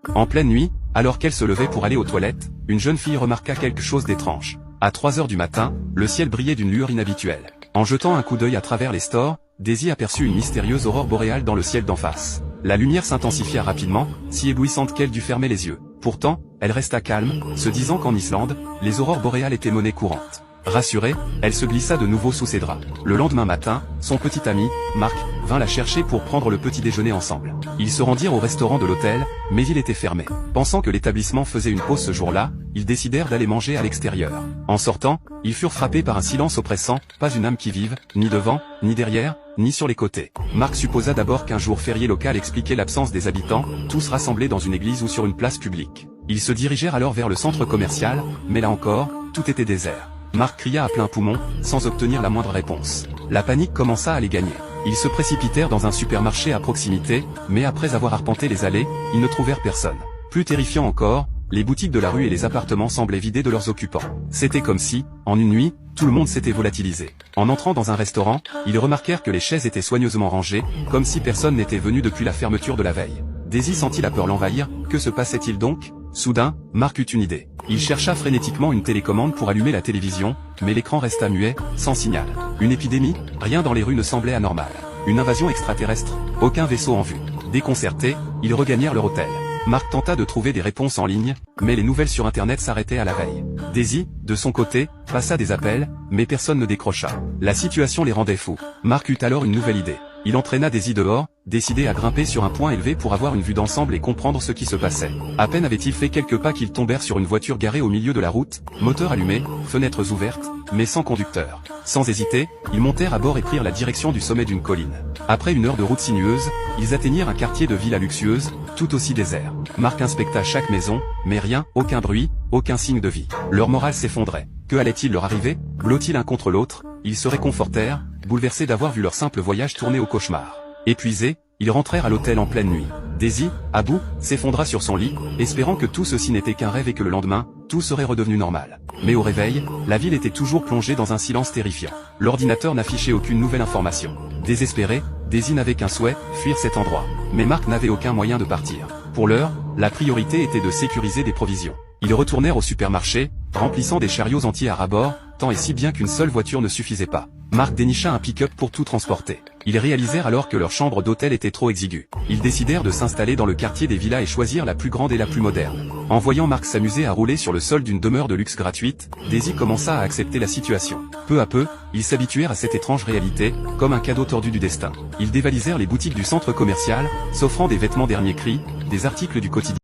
En pleine nuit, alors qu'elle se levait pour aller aux toilettes, une jeune fille remarqua quelque chose d'étrange. À 3 heures du matin, le ciel brillait d'une lueur inhabituelle. En jetant un coup d'œil à travers les stores, Daisy aperçut une mystérieuse aurore boréale dans le ciel d'en face. La lumière s'intensifia rapidement, si éblouissante qu'elle dut fermer les yeux. Pourtant, elle resta calme, se disant qu'en Islande, les aurores boréales étaient monnaie courante. Rassurée, elle se glissa de nouveau sous ses draps. Le lendemain matin, son petit ami, Marc, vint la chercher pour prendre le petit déjeuner ensemble. Ils se rendirent au restaurant de l'hôtel, mais il était fermé. Pensant que l'établissement faisait une pause ce jour-là, ils décidèrent d'aller manger à l'extérieur. En sortant, ils furent frappés par un silence oppressant, pas une âme qui vive, ni devant, ni derrière, ni sur les côtés. Marc supposa d'abord qu'un jour férié local expliquait l'absence des habitants, tous rassemblés dans une église ou sur une place publique. Ils se dirigèrent alors vers le centre commercial, mais là encore, tout était désert. Marc cria à plein poumon, sans obtenir la moindre réponse. La panique commença à les gagner. Ils se précipitèrent dans un supermarché à proximité, mais après avoir arpenté les allées, ils ne trouvèrent personne. Plus terrifiant encore, les boutiques de la rue et les appartements semblaient vidés de leurs occupants. C'était comme si, en une nuit, tout le monde s'était volatilisé. En entrant dans un restaurant, ils remarquèrent que les chaises étaient soigneusement rangées, comme si personne n'était venu depuis la fermeture de la veille. Daisy sentit la peur l'envahir. Que se passait-il donc? Soudain, Marc eut une idée. Il chercha frénétiquement une télécommande pour allumer la télévision, mais l'écran resta muet, sans signal. Une épidémie? Rien dans les rues ne semblait anormal. Une invasion extraterrestre? Aucun vaisseau en vue. Déconcertés, ils regagnèrent leur hôtel. Marc tenta de trouver des réponses en ligne, mais les nouvelles sur internet s'arrêtaient à la veille. Daisy, de son côté, passa des appels, mais personne ne décrocha. La situation les rendait fous. Marc eut alors une nouvelle idée. Il entraîna Daisy dehors, décidé à grimper sur un point élevé pour avoir une vue d'ensemble et comprendre ce qui se passait. À peine avait-il fait quelques pas qu'ils tombèrent sur une voiture garée au milieu de la route, moteur allumé, fenêtres ouvertes, mais sans conducteur. Sans hésiter, ils montèrent à bord et prirent la direction du sommet d'une colline. Après une heure de route sinueuse, ils atteignirent un quartier de villa luxueuse, tout aussi désert. Marc inspecta chaque maison, mais rien, aucun bruit, aucun signe de vie. Leur morale s'effondrait. Que allait-il leur arriver? Blottis l'un contre l'autre, ils se réconfortèrent, bouleversés d'avoir vu leur simple voyage tourner au cauchemar. Épuisés, ils rentrèrent à l'hôtel en pleine nuit. Daisy, à bout, s'effondra sur son lit, espérant que tout ceci n'était qu'un rêve et que le lendemain, tout serait redevenu normal. Mais au réveil, la ville était toujours plongée dans un silence terrifiant. L'ordinateur n'affichait aucune nouvelle information. Désespérée, Daisy n'avait qu'un souhait, fuir cet endroit. Mais Marc n'avait aucun moyen de partir. Pour l'heure, la priorité était de sécuriser des provisions. Ils retournèrent au supermarché, remplissant des chariots entiers à ras-bord, tant et si bien qu'une seule voiture ne suffisait pas. Marc dénicha un pick-up pour tout transporter. Ils réalisèrent alors que leur chambre d'hôtel était trop exiguë. Ils décidèrent de s'installer dans le quartier des villas et choisir la plus grande et la plus moderne. En voyant Marc s'amuser à rouler sur le sol d'une demeure de luxe gratuite, Daisy commença à accepter la situation. Peu à peu, ils s'habituèrent à cette étrange réalité, comme un cadeau tordu du destin. Ils dévalisèrent les boutiques du centre commercial, s'offrant des vêtements dernier cri, des articles du quotidien.